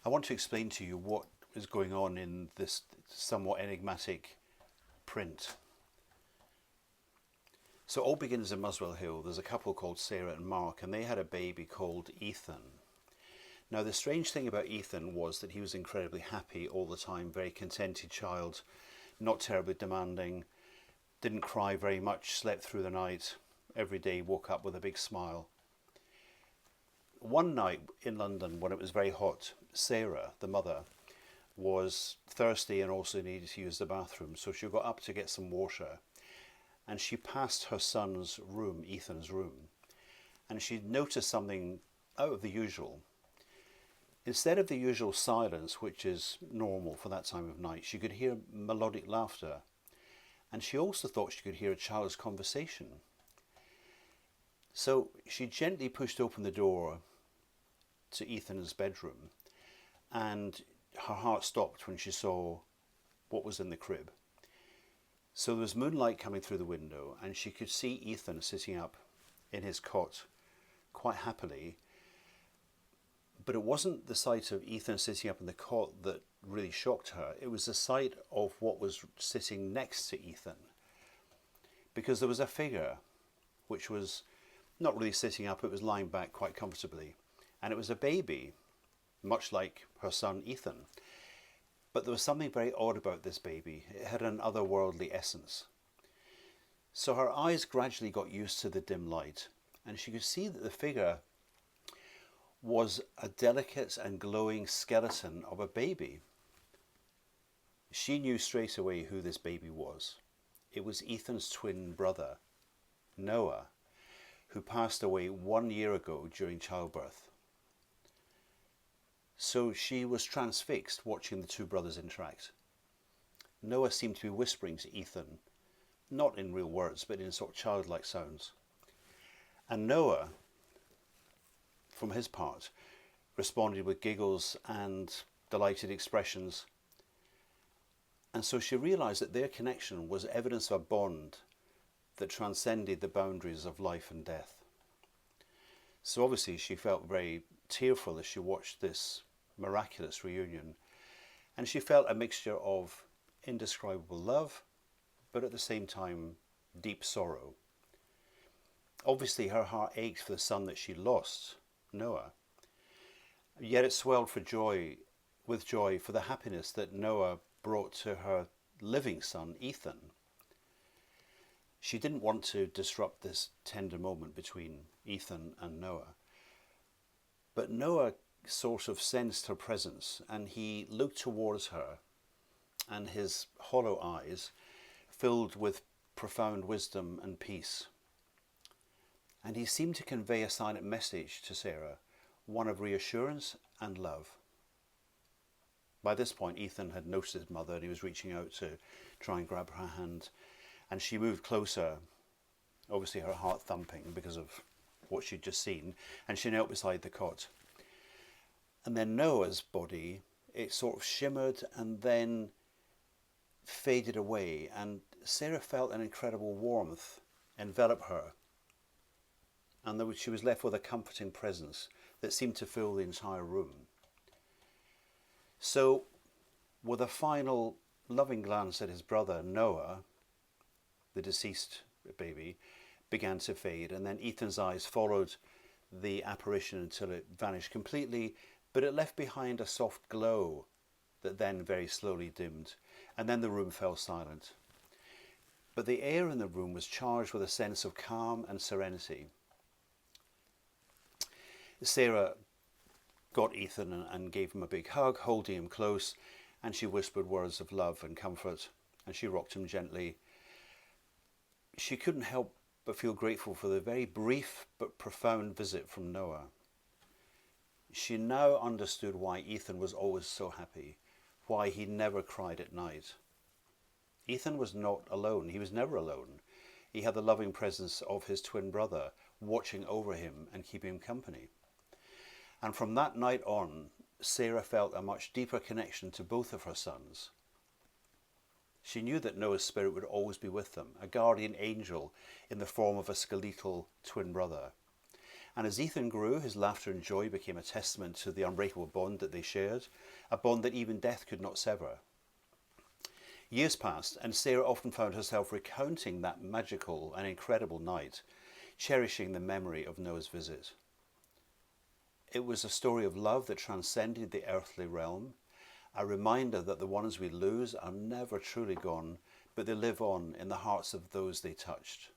I want to explain to you what is going on in this somewhat enigmatic print. So all begins in Muswell Hill. There's a couple called Sarah and Mark, and they had a baby called Ethan. Now the strange thing about Ethan was that he was incredibly happy all the time, very contented child, not terribly demanding, didn't cry very much, slept through the night, every day woke up with a big smile. One night in London when it was very hot, Sarah, the mother, was thirsty and also needed to use the bathroom, so she got up to get some water, and she passed her son's room, Ethan's room, and she noticed something out of the usual. Instead of the usual silence, which is normal for that time of night, she could hear melodic laughter, and she also thought she could hear a child's conversation. So she gently pushed open the door to Ethan's bedroom, and her heart stopped when she saw what was in the crib. So there was moonlight coming through the window, and she could see Ethan sitting up in his cot quite happily. But it wasn't the sight of Ethan sitting up in the cot that really shocked her. It was the sight of what was sitting next to Ethan. Because there was a figure which was not really sitting up, it was lying back quite comfortably. And it was a baby, much like her son Ethan. But there was something very odd about this baby. It had an otherworldly essence. So her eyes gradually got used to the dim light, and she could see that the figure was a delicate and glowing skeleton of a baby. She knew straight away who this baby was. It was Ethan's twin brother, Noah, who passed away 1 year ago during childbirth. So she was transfixed watching the two brothers interact. Noah seemed to be whispering to Ethan, not in real words, but in sort of childlike sounds. And Noah, from his part, responded with giggles and delighted expressions. And so she realized that their connection was evidence of a bond that transcended the boundaries of life and death. So obviously she felt very tearful as she watched this miraculous reunion, and she felt a mixture of indescribable love, but at the same time deep sorrow. Obviously her heart ached for the son that she lost, Noah, yet it swelled with joy for the happiness that Noah brought to her living son, Ethan. She didn't want to disrupt this tender moment between Ethan and Noah, but Noah sort of sensed her presence, and he looked towards her, and his hollow eyes filled with profound wisdom and peace. And he seemed to convey a silent message to Sarah, one of reassurance and love. By this point, Ethan had noticed his mother, and he was reaching out to try and grab her hand, and she moved closer, obviously her heart thumping because of what she'd just seen, and she knelt beside the cot. And then Noah's body, it sort of shimmered and then faded away, and Sarah felt an incredible warmth envelop her, and she was left with a comforting presence that seemed to fill the entire room. So, with a final loving glance at his brother, Noah, the deceased baby, began to fade, and then Ethan's eyes followed the apparition until it vanished completely, but it left behind a soft glow that then very slowly dimmed, and then the room fell silent. But the air in the room was charged with a sense of calm and serenity. Sarah got Ethan and gave him a big hug, holding him close, and she whispered words of love and comfort, and she rocked him gently. She couldn't help but feel grateful for the very brief but profound visit from Noah. She now understood why Ethan was always so happy, why he never cried at night. Ethan was not alone. He was never alone. He had the loving presence of his twin brother watching over him and keeping him company. And from that night on, Sarah felt a much deeper connection to both of her sons. She knew that Noah's spirit would always be with them, a guardian angel in the form of a skeletal twin brother. And as Ethan grew, his laughter and joy became a testament to the unbreakable bond that they shared, a bond that even death could not sever. Years passed, and Sarah often found herself recounting that magical and incredible night, cherishing the memory of Noah's visit. It was a story of love that transcended the earthly realm, a reminder that the ones we lose are never truly gone, but they live on in the hearts of those they touched.